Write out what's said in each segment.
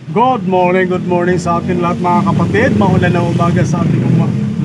Good morning sa atin lahat mga kapatid. Maulan na umaga sa ating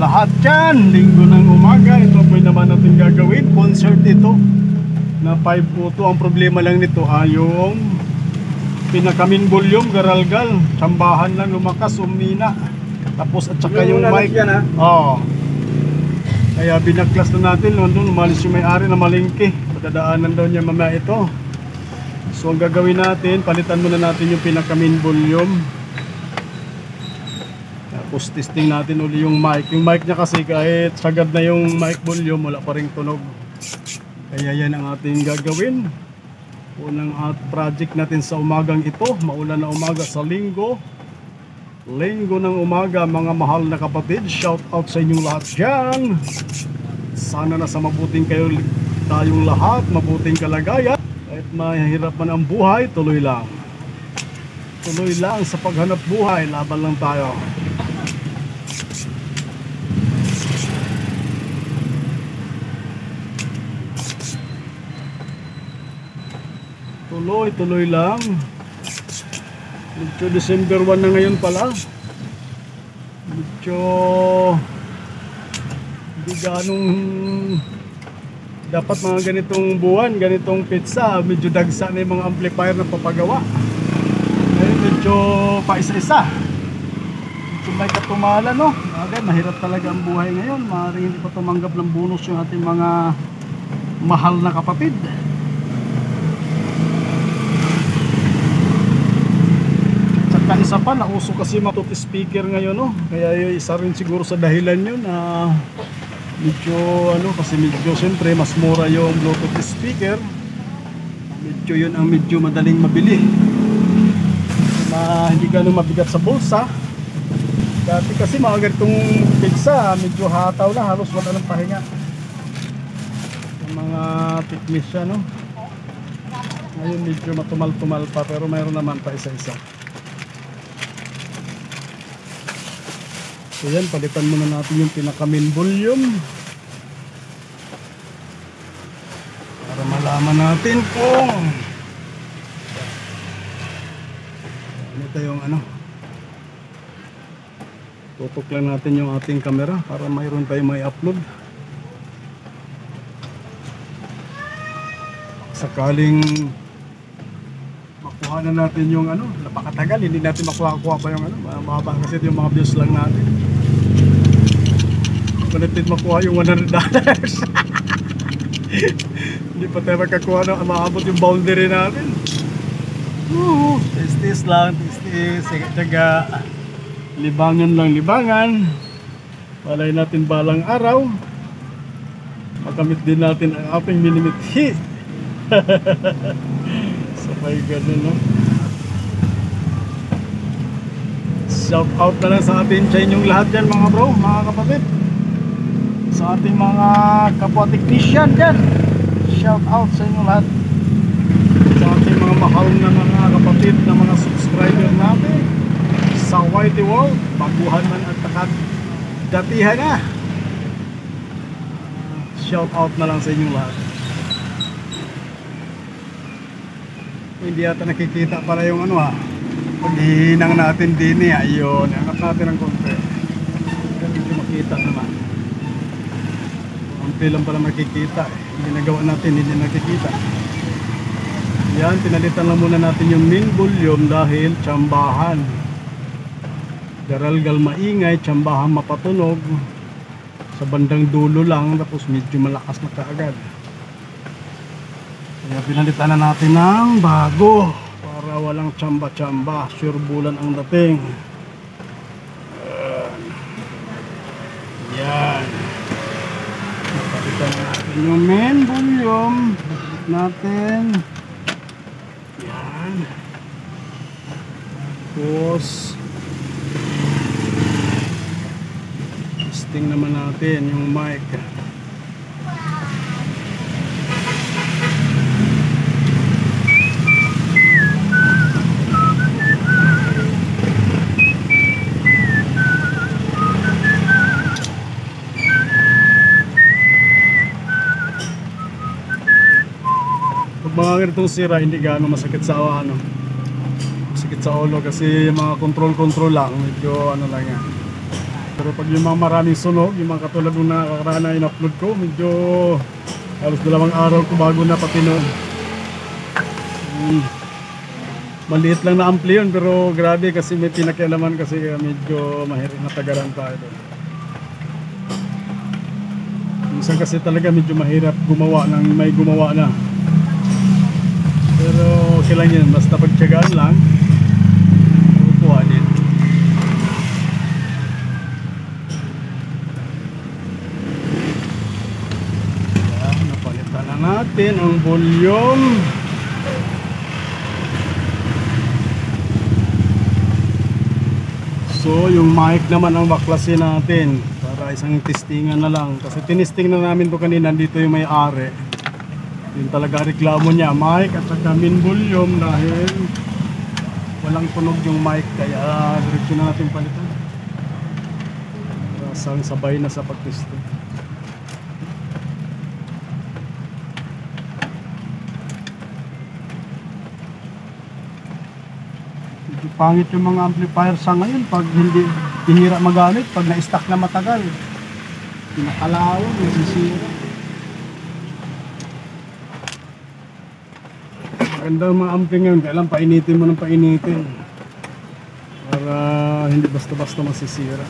lahat dyan. Linggo ng umaga, ito po naman natin gagawin. Concert ito na 502. Ang problema lang nito ay yung pinakamin volume, garalgal. Tsambahan lang, lumakas, umina. Tapos at saka yung mic. Oo. Kaya binaklas na natin. Doon umalis yung may-ari na malingki. Pagdadaanan daw niya mamaya ito. So ang gagawin natin, palitan muna natin yung pinaka-main volume. Tapos testing natin uli yung mic. Yung mic niya kasi kahit sagad na yung mic volume, wala pa ring tunog. Kaya yan ang ating gagawin. Unang project natin sa umagang ito. Maulan na umaga sa linggo. Linggo ng umaga, mga mahal na kapatid. Shout out sa inyong lahat dyan. Sana nasa mabuting kayo tayong lahat. Mabuting kalagayan. Kahit mahirap man ang buhay, tuloy lang. Tuloy lang sa paghanap buhay, laban lang tayo. Tuloy lang. Medyo December 1 na ngayon pala. Medyo hindi ganong dapat mga ganitong buwan, ganitong pizza, medyo dagsa na yung mga amplifier na papagawa. Ngayon medyo paisa-isa. Medyo may katumala, no? Okay, mahirap talaga ang buhay ngayon. Maaaring hindi pa tumanggap ng bonus yung ating mga mahal na kapatid. Tsaka isa pa, nauso kasi matut speaker ngayon, no? Kaya isa rin siguro sa dahilan yun na medyo kasi medyo siyempre mas mura yung Bluetooth speaker. Medyo yun ang medyo madaling mabili, hindi ganun mabigat sa bulsa. Dati kasi mga ganitong pizza medyo hataw na, halos wala ng pahinga yung mga technician, no? Ngayon medyo matumal-tumal pa, pero mayroon naman pa isa-isa. So yan, palitan muna natin yung pinaka-main volume para malaman natin kung ito yung tutok lang natin yung ating camera para mayroon tayong may upload. Sakaling makuha na natin yung napakatagal, hindi natin makuha pa yung mahaba kasi yung mga views lang natin. Natin makuha yung $100. Hindi pa tayo makakuha na maabot yung boundary natin. Tis lang, tis. Tsaga libangan lang, libangan. Malay natin balang araw makamit din natin ang ating minimit hit. Sabay ganun, no? Shout out na lang sa atin sa inyong lahat dyan mga bro, mga kapatid. Sa ating mga kapwa technician dyan, shout out sa inyo lahat. Sa ating mga mahal na mga kapatid na mga subscriber natin sa Whitey World, baguhan man at datihan na. Shout out na lang sa inyong lahat. Hindi yata nakikita para yung paghihinang natin din eh. Ayun, angat natin ang konti. Hindi makita naman. Konti lang pala makikita eh. Ginagawa natin, hindi nakikita. Yan, pinalitan lang muna natin yung main volume dahil tsambahan. Garalgal maingay, tsambahan mapatunog. Sa bandang dulo lang, tapos medyo malakas na kaagad. Kaya pinalitan na natin ng bago para walang tsamba-tsamba. Sure bulan ang dating. Yan. Napalitan natin yung main volume. Napalitan natin. Yan. Tapos testing naman natin yung mic. Mga ganitong sira, hindi gaano masakit sa sakit sa ulo kasi yung mga control lang, medyo ano lang yan. Pero pag yung mga maraming sunog, yung mga katulad nung nakakaraan na in-upload ko, medyo halos 2 araw ko bago na pati noon. Maliit lang na ampli yun, pero grabe kasi may pinakialaman kasi medyo mahirap na tagaran tayo doon. Minsan kasi talaga medyo mahirap gumawa ng may gumawa na. Pero okay lang yan, basta pagtiyagaan lang, kukuha din. Yan, napalitan na natin ang volume. So yung mic naman ang baklasin natin para isang testingan na lang. Kasi tinesting na namin to kanina, dito yung may-ari. Yun talaga reklamo niya, mic at saka min volume dahil walang tunog yung mic, kaya diretso na natin palitan. Rasang sabay na sa pagtesting. Medyo pangit yung mga amplifier sa ngayon pag hindi bihira magamit, pag na-stack na matagal. Pinakalawang, nasisira. Maganda ang mga ampli ngayon, kailan painitin mo ng painitin para hindi basta-basta masisira.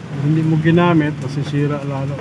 Kung hindi mo ginamit, masisira lalo.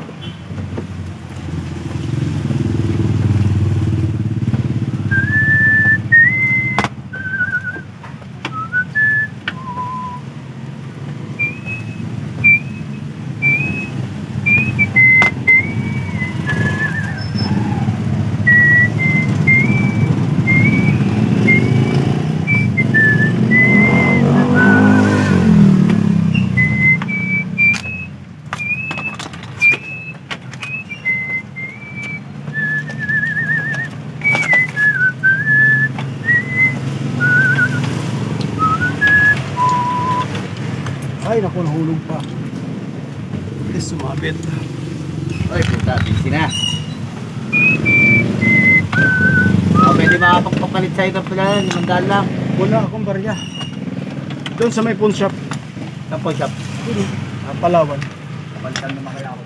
Ay naku, nahulog pa. Please sumabit. Oy, puta, busy na. Pwede makapagpapalit sa'yo ng pala, 500 lang. Wala akong barya. Doon sa may pawn shop. Sa pawn shop. Palawan. Kapalitan naman kaya ako.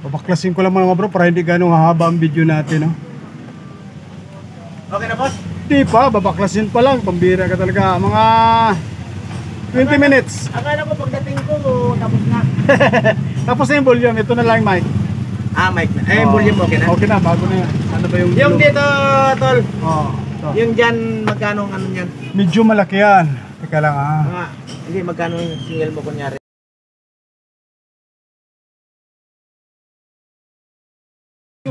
Babaklasin ko lang mga bro para hindi ganong hahaba ang video natin, no? Okay na, boss? Di pa, babaklasin pa lang. Pambira ka talaga. Mga 20 minutes. Akala ko pagdating ko, tapos na. Tapos na yung volume. Ito na lang yung mic. Ah, mic na. Eh, volume okay na? Okay na, bago na yan. Ano ba yung Yung volume? dito, tol. Oh, Yung dyan, magkano ang ano yan? medyo malaki yan. Teka lang Mga, hindi, magkano yung single mo kunyari?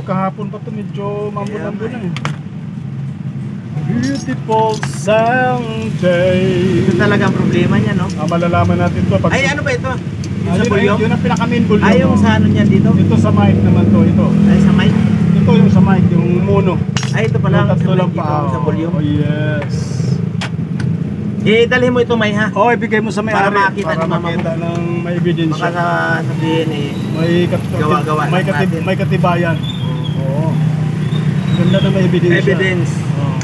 Kahapon pa to medyo mambo-lambo na eh. Beautiful Sunday. Ito talaga ang problema niya, no? Malalaman natin to pag... Ay, ano ba ito? Yung sa Ayun, volume? yun ang pinaka-main volume. Ay, yung sa ano niyan dito? Ito sa mic naman to, ito. Ay, sa mic? Ito yung sa mic, yung mono. Ay, ito pala Yung ang tatlo lang dito, pa. sa volume. Oh yes. Dalhin mo ito, May, ha? Oh, ibigay mo sa may-ari Para makita para ni mama mo. makita ng may ebidensya. Baka sabihin eh, Gawa-gawa may, lang natin. may katibayan. Oo. Ganda na may ebidensya. evidence. Oo.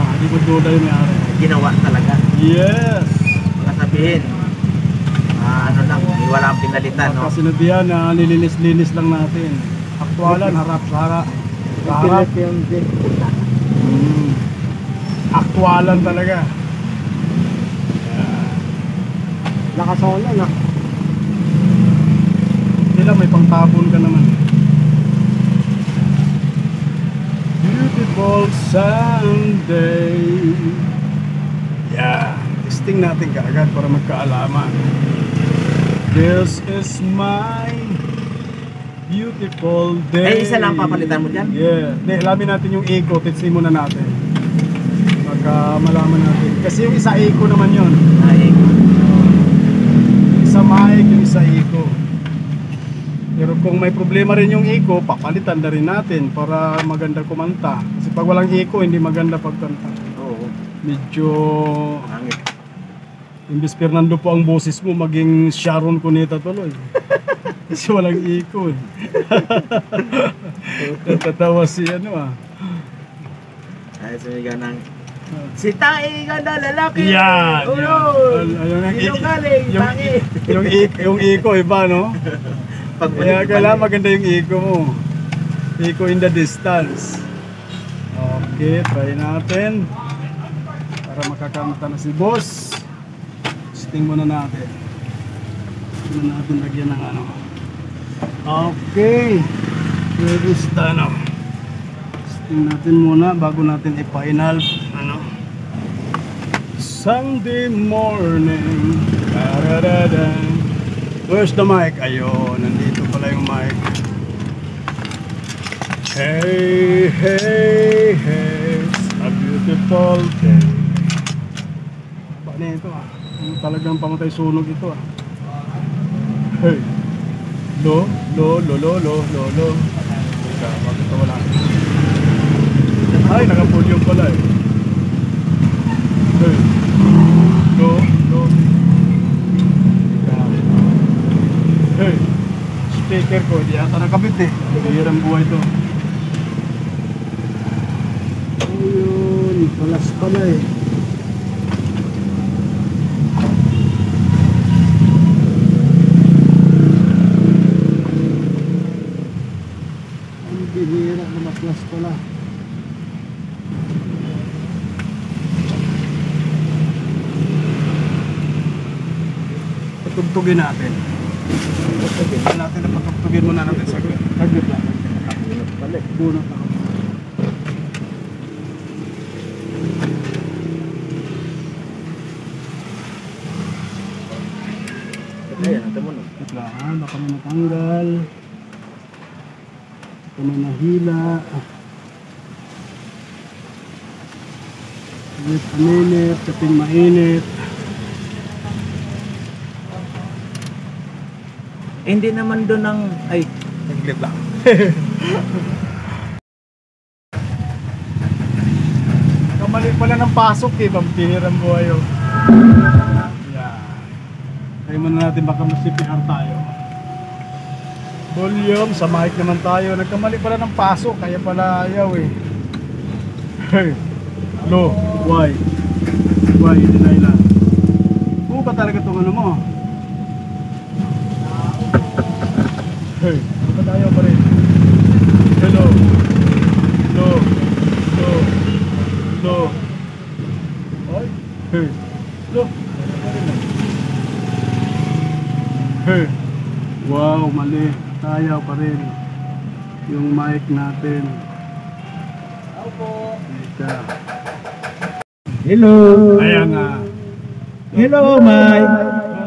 Hindi ko duda yung may-ari. Ginawa talaga. Yes. Baka sabihin, ano lang, wala ang pinalitan, no? Kasi sinabihan na nilinis-linis lang natin. Aktualan, harap sa harap. Sa harap. Aktualan talaga. Nakasola na. Hindi lang, may pangtabon ka naman. Beautiful Sunday. Yeah. Testing natin kaagad para magkaalaman. This is my beautiful day. Eh, isa lang papalitan mo dyan? Yeah. Hindi, alamin natin yung echo. Testing muna natin. Malaman natin. Kasi yung isa echo naman yun. sa eco. Pero kung may problema rin yung eco, papalitan na rin natin para maganda kumanta. Kasi pag walang eco, hindi maganda pagkanta. Oo. Medyo Hangit. imbis Fernando po ang boses mo, maging Sharon Cuneta tuloy. Kasi walang eco eh. Natatawa si ano ah. Ay, sumiga ng si Tae ganda lalaki. Yan! Sinungaling, tangi. Yung eco iba, no? Kaya Pagbalik kailangan maganda yung eco mo. Eco in the distance. Okay, try natin. Para makakanta na si boss. Testing muna natin. Muna natin lagyan ng ano. Okay. Ready stand up. Testing natin muna bago natin i-final. Ano? Sunday morning. Da-da-da-da. Where's the mic? Ayun, nandito pala yung mic. Hey, hey, hey, it's a beautiful day. Paano ito ah? Talagang pamatay sunog ito ah. Hey. Lo, lo, lo, lo, lo, lo, lo. Teka, bakit ito wala? Ay, naka-volume pala eh. Hey. Lo, lo. Hey, speaker ko, di ata nakabit eh. Hirang buhay ito. Ayun, palas pala eh. Ang bihira na maplas pala. Patugtugin natin. Patugtugin natin na patugtugin muna natin sa agad lang. Bunot lang. Ayan, ang tumunog. Lang, baka may natanggal. Baka may nahila. Wait a minute, kaping mainit. Hindi naman doon ng ay, naglib lang. Kamali pala ng pasok eh, pampihirang buhay oh. Yan. Kaya muna natin baka masipihar tayo. Volume, sa mic naman tayo. Nagkamali pala ng pasok, kaya pala ayaw eh. Hey, low, why? Why, deny lang. Oo ba talaga itong ano mo? Hey, ba't ayaw pa rin? Hello. Low. Low. Low. Ay. Hey. Low. Hey. Wow, mali. Ayaw pa rin. Yung mic natin. Teka. Hello. Ayan na. Hello, Mike.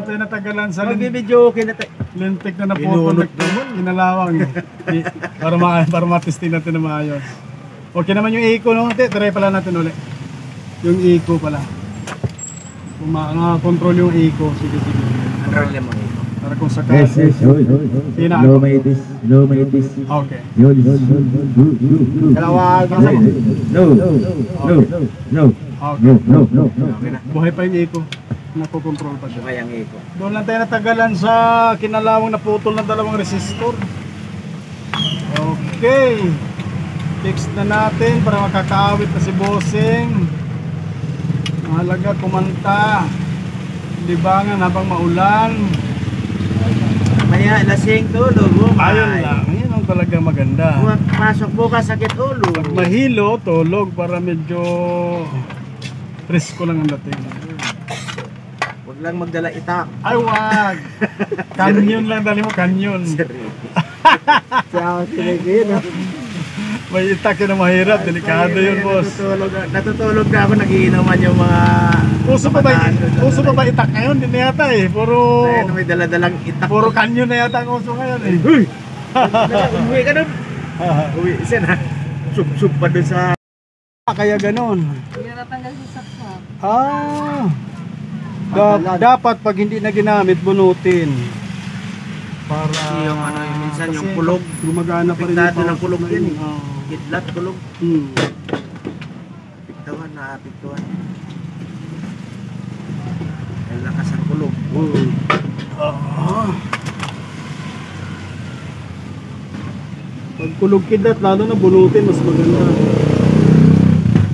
Tayo natagalan sa Magbibidyo okay na tayo. lintik na naputol. Inalawang eh. Para matesting natin na maayos. Okay naman yung eco, no? Try pala natin ulit. Yung eco pala. Kung ma-control yung eco. Sige. Control mo ito. Para kung sakali. Yes, Sina low ako? maitis, low maitis. Okay. Yun. Dalawa, No. Okay na. Buhay pa yung eco. Nakokontrol pa siya. Kaya ang iko. Doon lang tayo natagalan sa kinalawang naputol ng dalawang resistor. Okay. Fix na natin para makakaawit na si Bossing. Mahalaga kumanta. Libangan habang maulan. Maya, lasing tulog. Ayun lang. Yun ang talaga maganda. Pasok bukas, sakit ulo. Pag mahilo, tulog para medyo presko lang ang dating. Huwag lang magdala itak. Ay, wag! Kanyon lang, dali mo kanyon. Siya ako sinigin. May itak yun na mahirap, delikado yun, boss. Natutulog na ako, nagiinuman yung mga... Uso pa ba itak ngayon? Hindi na yata eh. Puro... Ayun, may dala-dalang itak. Puro kanyon na yata ang uso ngayon eh. Uy! Umuwi ka nun. Uwi, isa na. Sub-sub pa dun sa... Kaya ganon. Hindi natanggal sa saksak. Dapat pag hindi na ginamit, bunutin. Para Kasi yung ano, minsan yung kasi kulog. gumagana pa rin Apektado power ng kulog supply. yan eh. Oo. Kidlat, kulog. Hmm. Naapektuhan. Ang lakas ang kulog. Pag kulog kidlat, lalo na bunutin, mas maganda.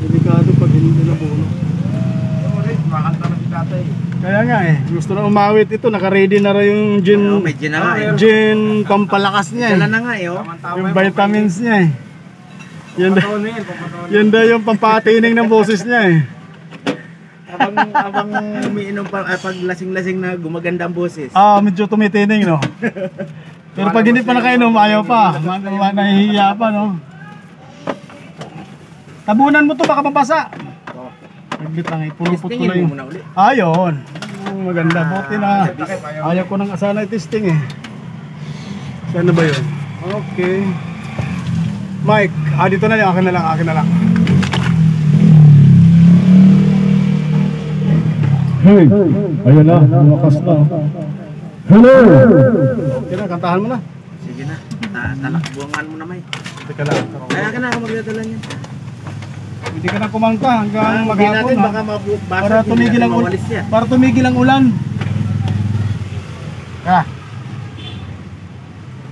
Delikado pag hindi na bunot. Makanta na si tatay. Kaya nga gusto na umawit ito, naka-ready na rin yung gin, May gin na nga eh. gin pampalakas niya Dala na nga eh. Oh. yung vitamins niya Yan daw yung pampatining ng boses niya Habang umiinom pa, pag lasing-lasing na gumaganda ang boses. medyo tumitining, no? Pero pag hindi pa nakainom, ayaw pa. Nahihiya pa, no? Tabunan mo to, baka mabasa. Naglit lang, pulupot ko lang Testingin yung... mo muna uli. Ayun. Maganda, buti na. Ayaw ko nang asana i-testing Saan na ba yun? Okay. Mike, dito na yun. Akin na lang. Hey! Ayun na, lumakas na. Hello! Okay na, kantahan mo na. Sige na. Talakbuangan mo na may. Teka lang. Kaya ka na ako magdadala niyan. Hindi ka na kumanta hanggang Hindi maghapon, natin ha? baka mabasa. Para tumigil ang ulan. Para tumigil ang ulan.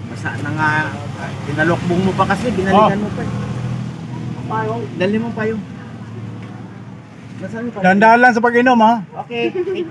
Basa na nga. Pinalokbong mo pa kasi. Binalikan mo pa eh. Payong. Dali mo payong. Nasaan yung payong? Dandahan lang sa pag-inom, ha? Okay. Thank you.